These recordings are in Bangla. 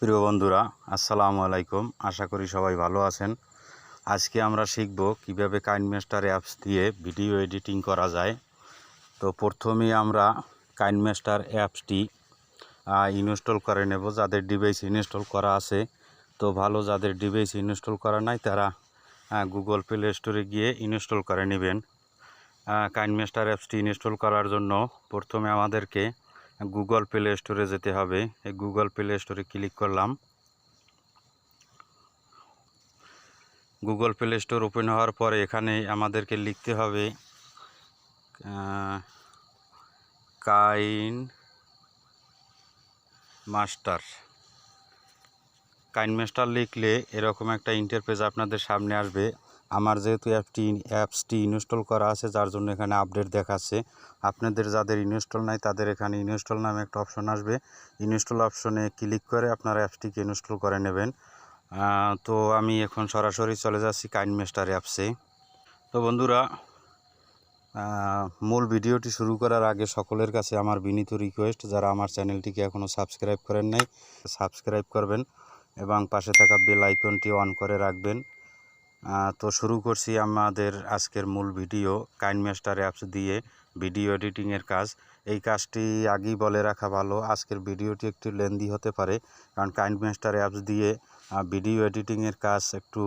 প্রিয় বন্ধুরা, আসসালামু আলাইকুম। আশা করি সবাই ভালো আছেন। আজকে আমরা শিখব কিভাবে কাইনমাস্টার অ্যাপস দিয়ে ভিডিও এডিটিং করা যায়। তো প্রথমেই আমরা কাইনমাস্টার অ্যাপসটি ইনস্টল করে নেব। যাদের ডিভাইস ইনস্টল করা আছে তো ভালো, যাদের ডিভাইস ইনস্টল করা নাই তারা গুগল প্লে স্টোরে গিয়ে ইনস্টল করে নেবেন। কাইনমাস্টার অ্যাপসটি ইনস্টল করার জন্য প্রথমে আমাদেরকে গুগল প্লে স্টোরে যেতে হবে। এই গুগল প্লে স্টোরে ক্লিক করলাম। গুগল প্লে স্টোর ওপেন হওয়ার পরে এখানে আমাদেরকে লিখতে হবে কাইন মাস্টার লিখলে এরকম একটা ইন্টারফেস আপনাদের সামনে আসবে। আমার যেহেতু অ্যাপসটি ইনস্টল করা আছে যার জন্য এখানে আপডেট দেখাচ্ছে। আপনাদের যাদের ইনস্টল নাই তাদের এখানে ইনস্টল নামে একটা অপশন আসবে। ইনস্টল অপশনে ক্লিক করে আপনারা অ্যাপসটিকে ইনস্টল করে নেবেন। তো আমি এখন সরাসরি চলে যাচ্ছি কাইনমাস্টার অ্যাপসে। তো বন্ধুরা, মূল ভিডিওটি শুরু করার আগে সকলের কাছে আমার বিনীত রিকোয়েস্ট, যারা আমার চ্যানেলটিকে এখনও সাবস্ক্রাইব করেন নাই সাবস্ক্রাইব করবেন এবং পাশে থাকা বেল আইকনটি অন করে রাখবেন। তো শুরু করছি আমাদের আজকের মূল ভিডিও, কাইনমাস্টার অ্যাপস দিয়ে ভিডিও এডিটিংয়ের কাজ। এই কাজটি আগেই বলে রাখা ভালো, আজকের ভিডিওটি একটু লেন্দি হতে পারে, কারণ কাইনমাস্টার অ্যাপস দিয়ে ভিডিও এডিটিংয়ের কাজ একটু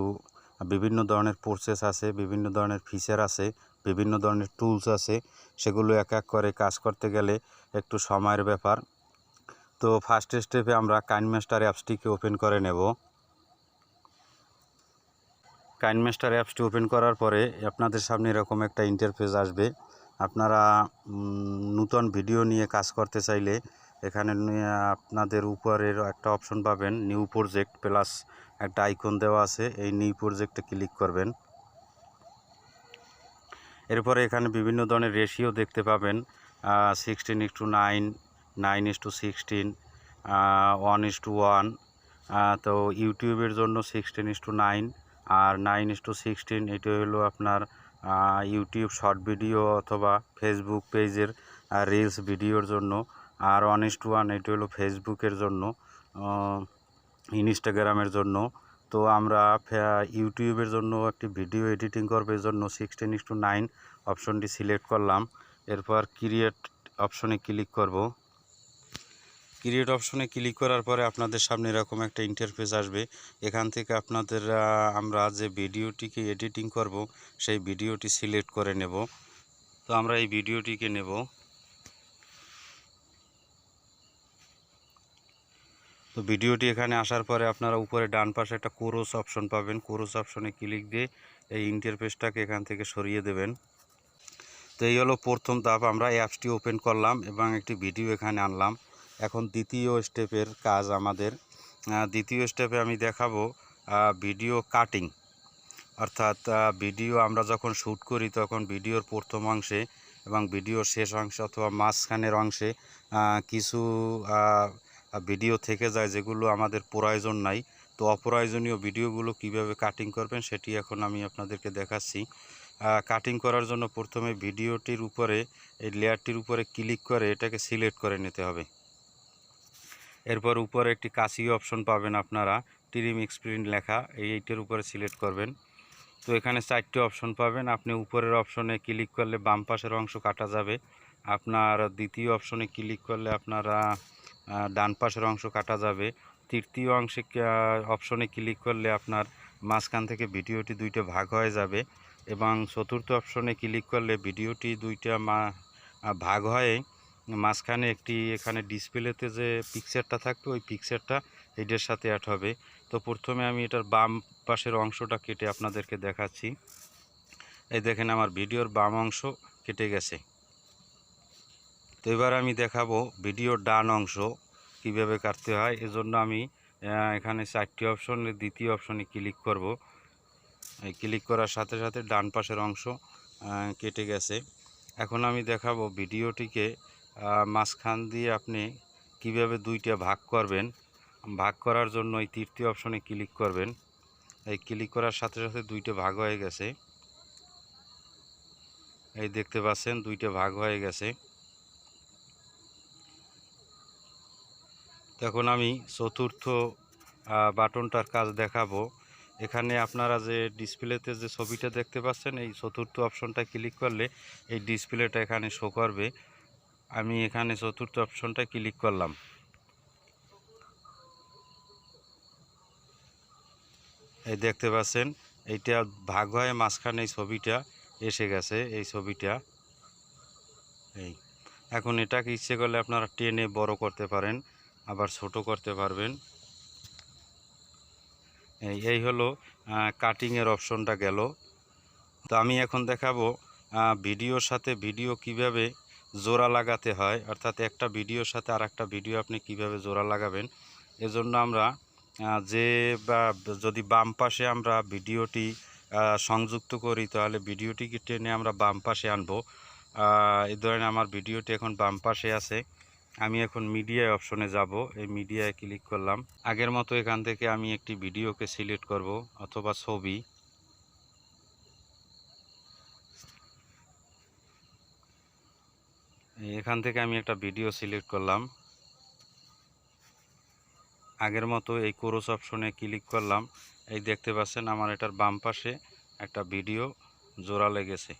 বিভিন্ন ধরনের প্রসেস আছে, বিভিন্ন ধরনের ফিচার আছে, বিভিন্ন ধরনের টুলস আছে, সেগুলো এক এক করে কাজ করতে গেলে একটু সময়ের ব্যাপার। তো ফার্স্ট স্টেপে আমরা কাইনমাস্টার অ্যাপসটিকে ওপেন করে নেব। কাইনমাস্টার অ্যাপসটি ওপেন করার পরে আপনাদের সামনে এরকম একটা ইন্টারফেস আসবে। আপনারা নতুন ভিডিও নিয়ে কাজ করতে চাইলে এখানে আপনাদের উপরের একটা অপশন পাবেন, নিউ প্রজেক্ট প্লাস একটা আইকন দেওয়া আছে, এই নিউ প্রজেক্টে ক্লিক করবেন। এরপরে এখানে বিভিন্ন ধরনের রেশিও দেখতে পাবেন, 16:9, 9:16, 1:1। তো ইউটিউবের জন্য 16:9 আর 9:16, এটা হলো আপনার ইউটিউব শর্ট ভিডিও অথবা ফেসবুক পেজের রিলস ভিডিওর জন্য। আর 1:1 এটা হলো ফেসবুকের জন্য, ইনস্টাগ্রামের জন্য। তো আমরা ইউটিউবের জন্য একটি ভিডিও এডিটিং করবে, এর জন্য 16:9 অপশনটি সিলেক্ট করলাম। এরপর ক্রিয়েট অপশনে ক্লিক করব। ক্রিয়েট অপশনে ক্লিক করার পরে আপনাদের সামনে এরকম একটা ইন্টারফেস আসবে। এখান থেকে আপনাদের আমরা যে ভিডিওটিকে এডিটিং করব সেই ভিডিওটি সিলেক্ট করে নেব। তো আমরা এই ভিডিওটিকে নেব। তো ভিডিওটি এখানে আসার পরে আপনারা উপরে ডান পাশে একটা কোরস অপশন পাবেন, কোরস অপশনে ক্লিক দিয়ে এই ইন্টারফেসটাকে এখান থেকে সরিয়ে দেবেন। তো এই হলো প্রথম ধাপ, আমরা অ্যাপসটি ওপেন করলাম এবং একটি ভিডিও এখানে আনলাম। এখন দ্বিতীয় স্টেপের কাজ আমাদের। দ্বিতীয় স্টেপে আমি দেখাবো ভিডিও কাটিং, অর্থাৎ ভিডিও আমরা যখন শ্যুট করি তখন ভিডিওর প্রথম অংশে এবং ভিডিওর শেষ অংশে অথবা মাঝখানের অংশে কিছু ভিডিও থেকে যায় যেগুলো আমাদের প্রয়োজন নাই। তো অপ্রয়োজনীয় ভিডিওগুলো কিভাবে কাটিং করবেন সেটি এখন আমি আপনাদেরকে দেখাচ্ছি। কাটিং করার জন্য প্রথমে ভিডিওটির উপরে এই লেয়ারটির উপরে ক্লিক করে এটাকে সিলেক্ট করে নিতে হবে। এরপর উপরে একটি কাশি অপশন পাবেন আপনারা, ট্রিম স্ক্রিন লেখা, এইটার উপরে সিলেক্ট করবেন। তো এখানে 4টি অপশন পাবেন। আপনি উপরের অপশনে ক্লিক করলে বাম পাশের অংশ কাটা যাবে। আপনার দ্বিতীয় অপশনে ক্লিক করলে আপনারা ডান পাশের অংশ কাটা যাবে। তৃতীয় অপশনে ক্লিক করলে আপনার মাঝখান থেকে ভিডিওটি দুইটা ভাগ হয়ে যাবে এবং চতুর্থ অপশনে ক্লিক করলে ভিডিওটি দুইটা ভাগ হয়ে মাঝখানে একটি এখানে ডিসপ্লেতে যে পিকচারটা থাকবে ওই পিকচারটা এটার সাথে অ্যাড হবে। তো প্রথমে আমি এটার বাম পাশের অংশটা কেটে আপনাদেরকে দেখাচ্ছি। এই দেখেন আমার ভিডিওর বাম অংশ কেটে গেছে। তো এবার আমি দেখাবো ভিডিওর ডান অংশ কিভাবে কাটতে হয়। এজন্য আমি এখানে 4টি অপশনের দ্বিতীয় অপশনে ক্লিক করব। এই ক্লিক করার সাথে সাথে ডান পাশের অংশ কেটে গেছে। এখন আমি দেখাবো ভিডিওটিকে মাঝখান দিয়ে আপনি কিভাবে দুইটা ভাগ করবেন। ভাগ করার জন্য এই তৃতীয় অপশনে ক্লিক করবেন। এই ক্লিক করার সাথে সাথে দুইটা ভাগ হয়ে গেছে, এই দেখতে পাচ্ছেন দুইটা ভাগ হয়ে গেছে। এখন আমি চতুর্থ বাটনটার কাজ দেখাবো। এখানে আপনারা যে ডিসপ্লেতে যে ছবিটা দেখতে পাচ্ছেন, এই চতুর্থ অপশনটা ক্লিক করলে এই ডিসপ্লেটা এখানে শো করবে। আমি এখানে চতুর্থ অপশনটা ক্লিক করলাম। এই দেখতে পাচ্ছেন এইটা ভাগ হয়ে মাঝখানে এই ছবিটা এসে গেছে, এই ছবিটা। এই এখন এটাকে ইচ্ছে করলে আপনারা টেনে বড় করতে পারেন, আবার ছোট করতে পারবেন। এই হলো কাটিংয়ের অপশনটা গেল। তো আমি এখন দেখাবো ভিডিওর সাথে ভিডিও কিভাবে জোড়া লাগাতে হয়, অর্থাৎ একটা ভিডিওর সাথে আর একটা ভিডিও আপনি কিভাবে জোড়া লাগাবেন। এজন্য আমরা যে বা যদি বাম পাশে আমরা ভিডিওটি সংযুক্ত করি, তাহলে ভিডিওটিকে টেনে আমরা বাম পাশে আনবো। এই ধরেন আমার ভিডিওটি এখন বাম পাশে আছে, আমি এখন মিডিয়া অপশনে যাব। এই মিডিয়ায় ক্লিক করলাম। আগের মতো এখান থেকে আমি একটি ভিডিওকে সিলেক্ট করব অথবা ছবি। এখান থেকে আমি একটা ভিডিও সিলেক্ট করলাম। আগের মতো এই ক্রস অপশনে ক্লিক করলাম। এই দেখতে পাচ্ছেন আমার এটার বাম পাশে একটা ভিডিও জোড়া লেগেছে।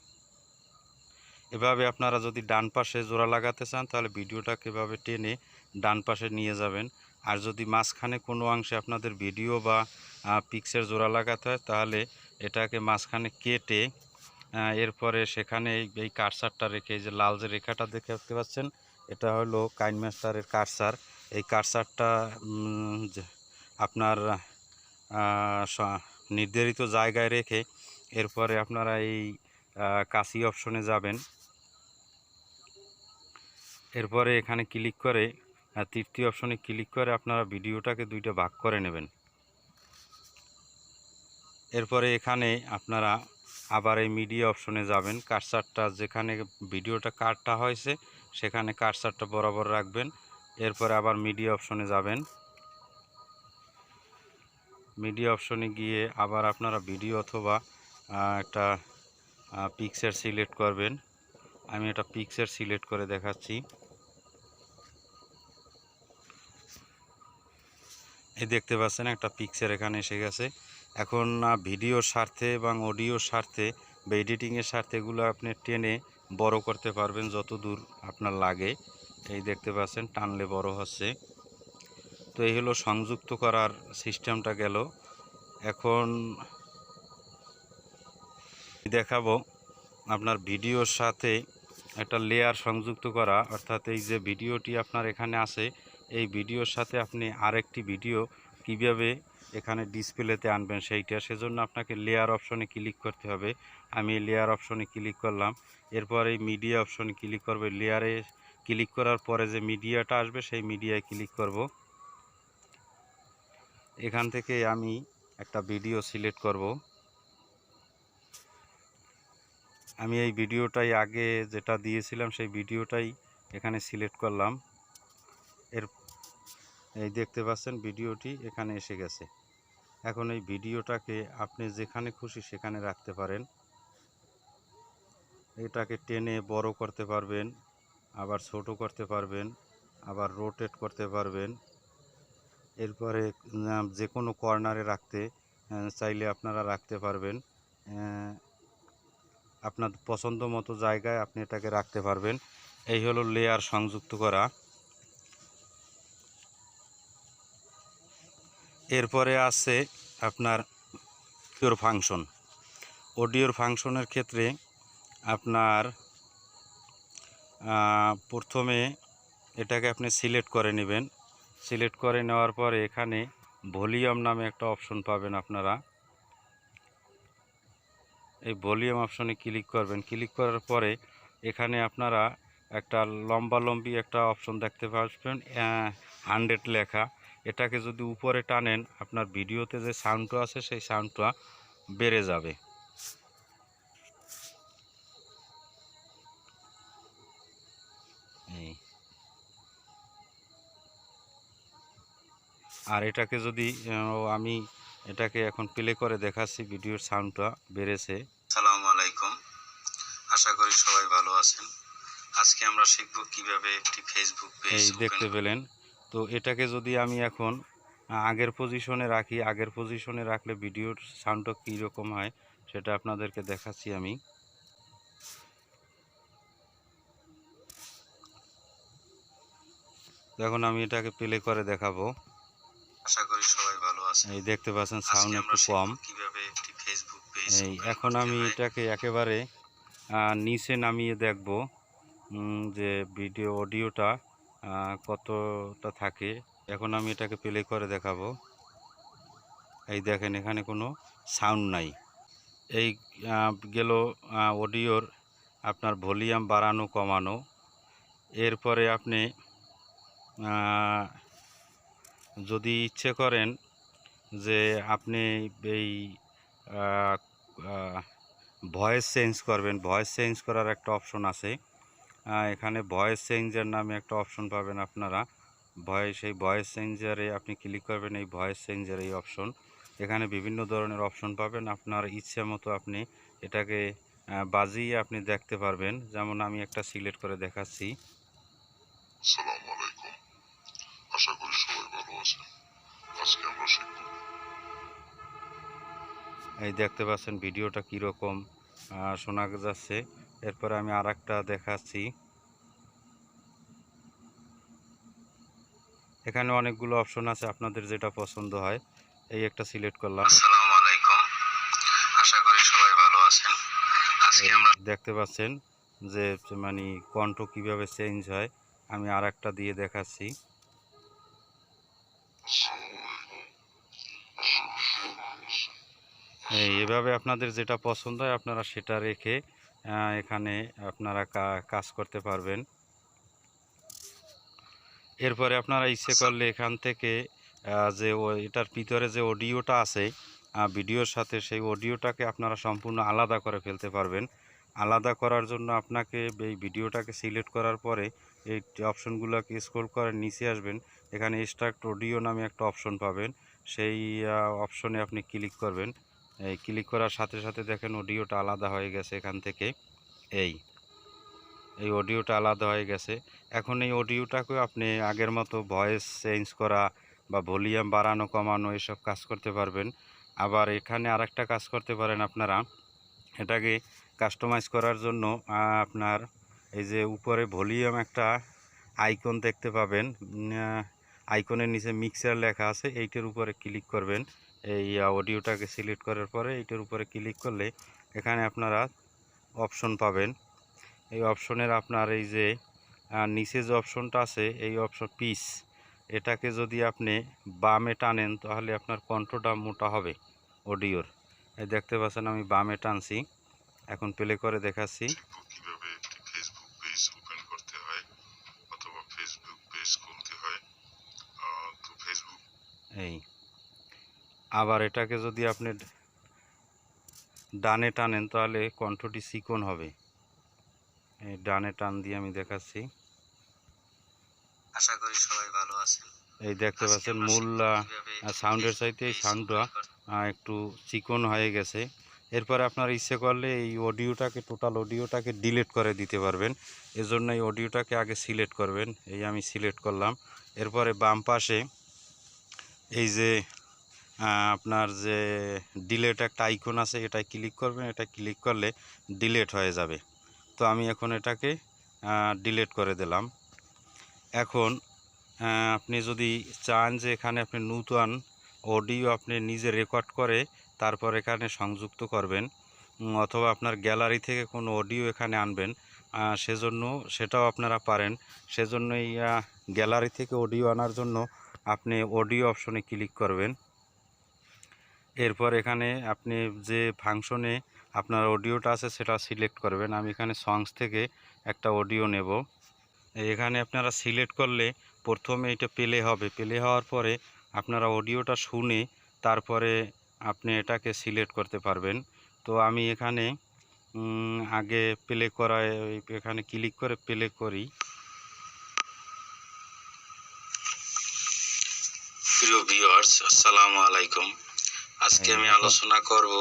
এভাবে আপনারা যদি ডান পাশে জোড়া লাগাতে চান, তাহলে ভিডিওটাকে এভাবে টেনে ডান পাশে নিয়ে যাবেন। আর যদি মাঝখানে কোনো অংশে আপনাদের ভিডিও বা পিকচার জোড়া লাগাতে হয়, তাহলে এটাকে মাঝখানে কেটে এরপরে সেখানে এই কারসারটা রেখে, এই যে লাল যে রেখাটা দেখতে পাচ্ছেন, এটা হলো কাইন মাস্টারের কারসার। এই কারসারটা আপনার নির্ধারিত জায়গায় রেখে এরপরে আপনারা এই কাশি অপশনে যাবেন। এরপরে এখানে ক্লিক করে তৃতীয় অপশনে ক্লিক করে আপনারা ভিডিওটাকে দুইটা ভাগ করে নেবেন। এরপরে এখানে আপনারা আবার এই মিডিয়া অপশনে যাবেন। কারসারটা যেখানে ভিডিওটা কাটটা হয়েছে সেখানে কারসারটা বরাবর রাখবেন। এরপরে আবার মিডিয়া অপশনে যাবেন। মিডিয়া অপশনে গিয়ে আবার আপনারা ভিডিও অথবা একটা পিকচার সিলেক্ট করবেন। আমি একটা পিকচার সিলেক্ট করে দেখাচ্ছি। এই দেখতে পাচ্ছেন একটা পিকচার এখানে এসে গেছে। এখন ভিডিওর স্বার্থে এবং অডিওর স্বার্থে বা এডিটিংয়ের স্বার্থে এগুলো আপনি টেনে বড় করতে পারবেন যত দূর আপনার লাগে। এই দেখতে পাচ্ছেন টানলে বড় হচ্ছে। তো এই হলো সংযুক্ত করার সিস্টেমটা গেল। এখন দেখাবো আপনার ভিডিওর সাথে একটা লেয়ার সংযুক্ত করা, অর্থাৎ এই যে ভিডিওটি আপনার এখানে আছে, এই ভিডিওর সাথে আপনি আরেকটি ভিডিও কিভাবে এখানে ডিসপ্লেতে আনবেন সেজন্য আপনাকে লেয়ার অপশনে ক্লিক করতে হবে। আমি লেয়ার অপশনে ক্লিক করলাম। এরপর এই মিডিয়া অপশনে ক্লিক করবে। লেয়ারে ক্লিক করার পরে যে মিডিয়াটা আসবে সেই মিডিয়ায় ক্লিক করব। এখান থেকে আমি একটা ভিডিও সিলেক্ট করব। আমি এই ভিডিওটাই আগে যেটা দিয়েছিলাম সেই ভিডিওটাই এখানে সিলেক্ট করলাম। এই দেখতে পাচ্ছেন ভিডিওটি এখানে এসে গেছে। এখন এই ভিডিওটাকে আপনি যেখানে খুশি সেখানে রাখতে পারেন। এটাকে টেনে বড় করতে পারবেন, আবার ছোট করতে পারবেন, আবার রোটেট করতে পারবেন। এরপরে যে কোনো কর্নারে রাখতে চাইলে আপনারা রাখতে পারবেন। আপনার পছন্দ মতো জায়গায় আপনি এটাকে রাখতে পারবেন। এই হলো লেয়ার সংযুক্ত করা। এরপরে আছে আপনার অডিওর ফাংশন। অডিওর ফাংশনের ক্ষেত্রে আপনার প্রথমে এটাকে আপনি সিলেক্ট করে নেবেন। সিলেক্ট করে নেওয়ার পরে এখানে ভলিউম নামে একটা অপশন পাবেন আপনারা। এই ভলিউম অপশনে ক্লিক করবেন। ক্লিক করার পরে এখানে আপনারা একটা লম্বালম্বি একটা অপশন দেখতে পাবেন 100 লেখা। এটাকে যদি উপরে টানেন আপনার ভিডিওতে যে সাউন্ডটা আছে সেই সাউন্ডটা বেড়ে যাবে। আর এটাকে যদি আমি এটাকে এখন প্লে করে দেখাচ্ছি, ভিডিওর সাউন্ডটা বেড়েছে। আসসালামু আলাইকুম, আশা করি সবাই ভালো আছেন। আজকে আমরা শিখব কিভাবে একটি ফেসবুক পেজ দেখতে পেলেন তো এটাকে যদি আমি এখন আগের পজিশনে রাখি, আগের পজিশনে রাখলে ভিডিওর সাউন্ডটা কীরকম হয় সেটা আপনাদেরকে দেখাচ্ছি আমি। এখন আমি এটাকে প্লে করে দেখাবো। আশা করি সবাই ভালো আছেন। এই দেখতে পাচ্ছেন সাউন্ড একটু কম। কিভাবে একটি ফেসবুক পেজ এই এখন আমি এটাকে একেবারে নিচে নামিয়ে দেখব যে ভিডিও অডিওটা কতটা থাকে। এখন আমি এটাকে প্লে করে দেখাবো। এই দেখেন এখানে কোনো সাউন্ড নাই। এই গেল অডিওর আপনার ভলিউম বাড়ানো কমানো। এরপরে আপনি যদি ইচ্ছে করেন যে আপনি এই ভয়েস চেঞ্জ করবেন, ভয়েস চেঞ্জ করার একটা অপশন আছে। এখানে ভয়েস চেঞ্জার নামে একটা অপশন পাবেন আপনারা। সেই ভয়েস চেঞ্জারে আপনি ক্লিক করবেন, এই ভয়েস চেঞ্জার এই অপশন। এখানে বিভিন্ন ধরনের অপশন পাবেন, আপনার ইচ্ছে মতো আপনি এটাকে বাজিয়ে আপনি দেখতে পারবেন। যেমন আমি একটা সিলেক্ট করে দেখাচ্ছি। আসসালামু আলাইকুম, আশা করি সবাই ভালো আছেন। আজকে আমরা শিখব। এই দেখতে পাচ্ছেন ভিডিওটা কীরকম শোনা যাচ্ছে। এরপরে আমি আর একটা দেখাচ্ছি। এখানে অনেকগুলো অপশন আছে, আপনাদের যেটা পছন্দ হয় এই একটা সিলেক্ট করলাম। আসসালামু আলাইকুম, আশা করি সবাই ভালো আছেন। আজকে আমরা দেখতে পাচ্ছেন যে মানে কণ্ঠ কিভাবে চেঞ্জ হয়। আমি আর একটা দিয়ে দেখাচ্ছি। এভাবে আপনাদের যেটা পছন্দ হয় আপনারা সেটা রেখে এখানে আপনারা কাজ করতে পারবেন। এরপরে আপনারা ইচ্ছে করলে এখান থেকে যে এটার ভিতরে যে অডিওটা আছে ভিডিওর সাথে, সেই অডিওটাকে আপনারা সম্পূর্ণ আলাদা করে ফেলতে পারবেন। আলাদা করার জন্য আপনাকে এই ভিডিওটাকে সিলেক্ট করার পরে এই অপশনগুলোকে স্ক্রল করে নিচে আসবেন। এখানে এক্সট্রাক্ট অডিও নামে একটা অপশন পাবেন, সেই অপশনে আপনি ক্লিক করবেন। এই ক্লিক করার সাথে সাথে দেখেন অডিওটা আলাদা হয়ে গেছে এখান থেকে। এই অডিওটা আলাদা হয়ে গেছে। এখন এই অডিওটাকেও আপনি আগের মতো ভয়েস চেঞ্জ করা বা ভলিউম বাড়ানো কমানো এসব কাজ করতে পারবেন। আবার এখানে আরেকটা কাজ করতে পারেন আপনারা। এটাকে কাস্টমাইজ করার জন্য আপনার এই যে উপরে ভলিউম একটা আইকন দেখতে পাবেন, আইকনের নিচে মিক্সার লেখা আছে, এইটার উপরে ক্লিক করবেন। এই অডিওটাকে সিলেক্ট করার পরে এইটার উপরে ক্লিক করলে এখানে আপনারা অপশন পাবেন। এই অপশনের আপনার এই যে নিচে যে অপশনটা আছে এই অপশন পিচ, এটাকে যদি আপনি বামে টানেন তাহলে আপনার কণ্ঠটা মোটা হবে অডিওর। এই দেখতে পাচ্ছেন আমি বামে টানছি, এখন প্লে করে দেখাচ্ছি। কিভাবে একটি ফেসবুক পেজ ওপেন করতে হয় অথবা ফেসবুক পেজ খুলতে হয়। তো ফেসবুক এই আবার এটাকে যদি আপনি ডানে টানেন তাহলে কণ্ঠটি চিকন হবে। এই ডানে টান দিয়ে আমি দেখাচ্ছি। আশা করি সবাই ভালো আছেন। এই দেখতে পাচ্ছেন মূল সাউন্ডের চাইতে এই সাউন্ডটা একটু চিকন হয়ে গেছে। এরপরে আপনার ইচ্ছে করলে এই অডিওটাকে টোটাল অডিওটাকে ডিলিট করে দিতে পারবেন। এজন্য এই অডিওটাকে আগে সিলেক্ট করবেন। এই আমি সিলেক্ট করলাম। এরপরে বাম পাশে এই যে আপনার যে ডিলেট একটা আইকন আছে এটাই ক্লিক করবেন। এটা ক্লিক করলে ডিলেট হয়ে যাবে। তো আমি এখন এটাকে ডিলিট করে দিলাম। এখন আপনি যদি চান যে এখানে আপনি নতুন অডিও আপনি নিজে রেকর্ড করে তারপর এখানে সংযুক্ত করবেন, অথবা আপনার গ্যালারি থেকে কোনো অডিও এখানে আনবেন, সেজন্য সেটাও আপনারা পারেন। সেজন্য এই গ্যালারি থেকে অডিও আনার জন্য আপনি অডিও অপশনে ক্লিক করবেন। এরপর এখানে আপনি যে ফাংশনে আপনার অডিওটা আছে সেটা সিলেক্ট করবেন। আমি এখানে সংস থেকে একটা অডিও নেব। এখানে আপনারা সিলেক্ট করলে প্রথমে এটা প্লে হবে, প্লে হওয়ার পরে আপনারা অডিওটা শুনে তারপরে আপনি এটাকে সিলেক্ট করতে পারবেন। তো আমি এখানে আগে প্লে করায় এখানে ক্লিক করে প্লে করি। প্রিয় ভিউয়ার্স, আসসালামু আলাইকুম। আজকে আমি আলোচনা করব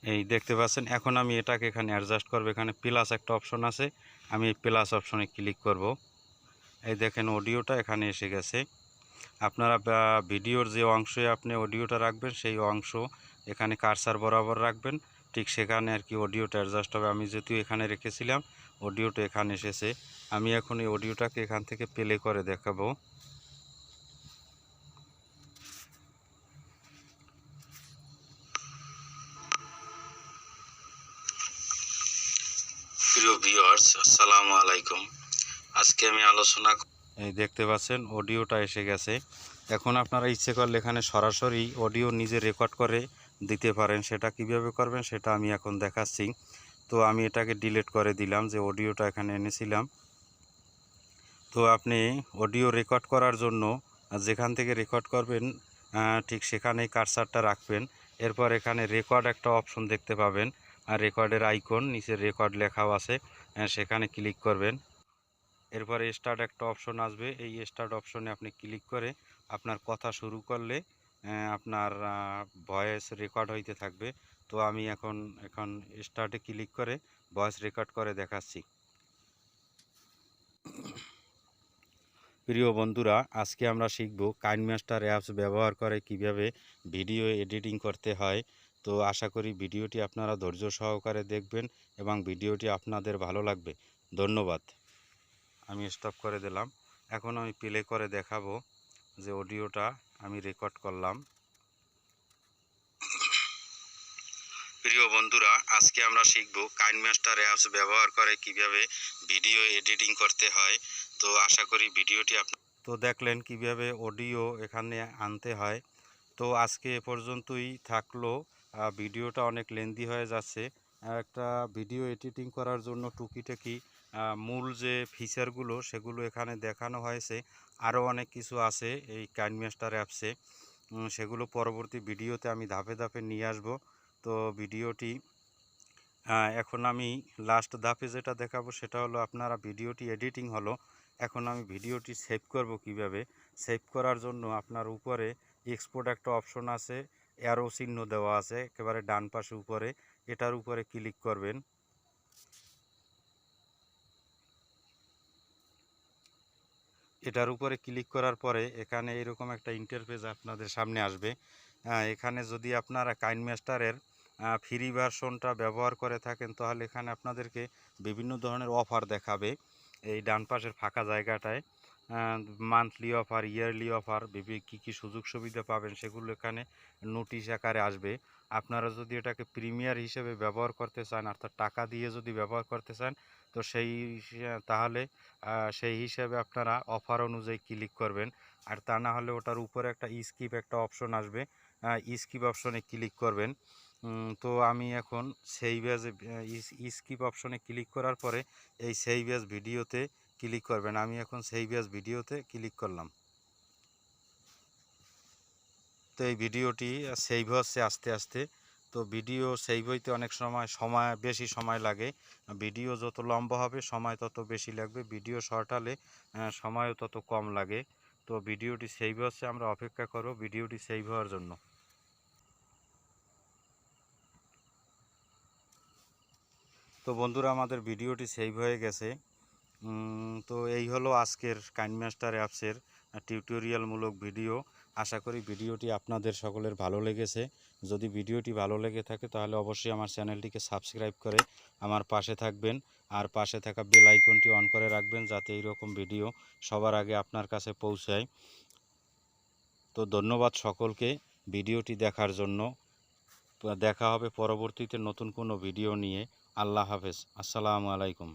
এই দেখতে পাচ্ছেন। এখন আমি এটাকে এখানে অ্যাডজাস্ট করব। এখানে প্লাস একটা অপশন আছে, আমি প্লাস অপশনে ক্লিক করব। এই দেখেন অডিওটা এখানে এসে গেছে। আপনারা ভিডিওর যে অংশে আপনি অডিওটা রাখবেন সেই অংশ এখানে কার্সার বরাবর রাখবেন, ঠিক সেখানে আর কি অডিওটা অ্যাডজাস্ট হবে। আমি যেহেতু এখানে রেখেছিলাম, অডিওটা এখানে এসেছে। আমি এখন এই অডিওটাকে এখান থেকে প্লে করে দেখাবো। প্রিয় ভিউয়ার্স, আসসালামু আলাইকুম। আজকে আমি এই দেখতে পাচ্ছেন অডিওটা এসে গেছে। এখন আপনারা ইচ্ছে করলে এখানে সরাসরি অডিও নিজে রেকর্ড করে দিতে পারেন। সেটা কিভাবে করবেন সেটা আমি এখন দেখাচ্ছি। তো আমি এটাকে ডিলিট করে দিলাম, যে অডিওটা এখানে এনেছিলাম। তো আপনি অডিও রেকর্ড করার জন্য যেখান থেকে রেকর্ড করবেন ঠিক সেখানেই কার্সারটা রাখবেন। এরপর এখানে রেকর্ড একটা অপশন দেখতে পাবেন, আর রেকর্ডের আইকন নিচে রেকর্ড লেখাও আছে, সেখানে ক্লিক করবেন। এরপরে স্টার্ট একটা অপশন আসবে, এই স্টার্ট অপশনে আপনি ক্লিক করে আপনার কথা শুরু করলে আপনার ভয়েস রেকর্ড হইতে থাকবে। তো আমি এখন স্টার্টে ক্লিক করে ভয়েস রেকর্ড করে দেখাচ্ছি। প্রিয় বন্ধুরা, আজকে আমরা শিখব কাইনমাস্টার অ্যাপস ব্যবহার করে কিভাবে ভিডিও এডিটিং করতে হয়। তো আশা করি ভিডিওটি আপনারা ধৈর্য সহকারে দেখবেন এবং ভিডিওটি আপনাদের ভালো লাগবে। ধন্যবাদ। আমি স্টপ করে দিলাম। এখন আমি প্লে করে দেখাবো যে অডিওটা আমি রেকর্ড করলাম। প্রিয় বন্ধুরা, আজকে আমরা শিখব কাইনমাস্টার অ্যাপস ব্যবহার করে কিভাবে ভিডিও এডিটিং করতে হয়। তো আশা করি ভিডিওটি তো দেখলেন কিভাবে অডিও এখানে আনতে হয়। তো আজকে এ পর্যন্তই থাকলো। ভিডিওটা অনেক লেন্দি হয়ে যাচ্ছে। একটা ভিডিও এডিটিং করার জন্য টুকিটাকি মূল যে ফিচারগুলো সেগুলো এখানে দেখানো হয়েছে। আরও অনেক কিছু আছে এই কাইনমাস্টার অ্যাপসে, সেগুলো পরবর্তী ভিডিওতে আমি ধাপে ধাপে নিয়ে আসব। তো ভিডিওটি এখন আমি লাস্ট ধাপে যেটা দেখাবো সেটা হলো, আপনারা ভিডিওটি এডিটিং হলো। এখন আমি ভিডিওটি সেভ করব কিভাবে। সেভ করার জন্য আপনার উপরে এক্সপোর্ট একটা অপশন আছে, অ্যারো চিহ্ন দেওয়া আছে একেবারে ডান পাশে উপরে, এটার উপরে ক্লিক করবেন। এটার উপরে ক্লিক করার পরে এখানে এরকম একটা ইন্টারফেস আপনাদের সামনে আসবে। এখানে যদি আপনারা কাইনমাস্টারের ফ্রি ভার্সনটা ব্যবহার করে থাকেন তাহলে এখানে আপনাদেরকে বিভিন্ন ধরনের অফার দেখাবে। এই ডান পাশের ফাঁকা জায়গাটায় মান্থলি অফার, ইয়ারলি অফার, কী কী সুযোগ সুবিধা পাবেন সেগুলো এখানে নোটিশ আকারে আসবে। আপনারা যদি এটাকে প্রিমিয়ার হিসেবে ব্যবহার করতে চান, অর্থাৎ টাকা দিয়ে যদি ব্যবহার করতে চান, তো তাহলে সেই হিসেবে আপনারা অফার অনুযায়ী ক্লিক করবেন। আর তা না হলে ওটার উপরে একটা স্কিপ একটা অপশন আসবে, স্কিপ অপশনে ক্লিক করবেন। তো আমি এখন সেভ অ্যাজ স্কিপ অপশনে ক্লিক করার পরে এই সেভ অ্যাজ ভিডিওতে ক্লিক করবেন। আমি এখন সেভ অ্যাজ ভিডিওতে ক্লিক করলাম। তো এই ভিডিওটি সেভ হচ্ছে আস্তে আস্তে। তো ভিডিও সেভ হইতে অনেক বেশি সময় লাগে। ভিডিও যত লম্বা হবে সময় তত বেশি লাগবে, ভিডিও শর্ট হলে সময়ও তত কম লাগে। তো ভিডিওটি সেভ হচ্ছে, আমরা অপেক্ষা করব ভিডিওটি সেভ হওয়ার জন্য। তো বন্ধুরা, আমাদের ভিডিওটি সেভ হয়ে গেছে। তো এই হলো আজকের কাইনমাস্টার অ্যাপসের টিউটোরিয়ালমূলক ভিডিও। আশা করি ভিডিওটি আপনাদের সকলের ভালো লেগেছে। যদি ভিডিওটি ভালো লেগে থাকে তাহলে অবশ্যই আমার চ্যানেলটিকে সাবস্ক্রাইব করে আমার পাশে থাকবেন, আর পাশে থাকা বেল আইকনটি অন করে রাখবেন যাতে এইরকম ভিডিও সবার আগে আপনার কাছে পৌঁছায়। তো ধন্যবাদ সকলকে ভিডিওটি দেখার জন্য। দেখা হবে পরবর্তীতে নতুন কোনো ভিডিও নিয়ে। আল্লাহ হাফেজ, আসসালামু আলাইকুম।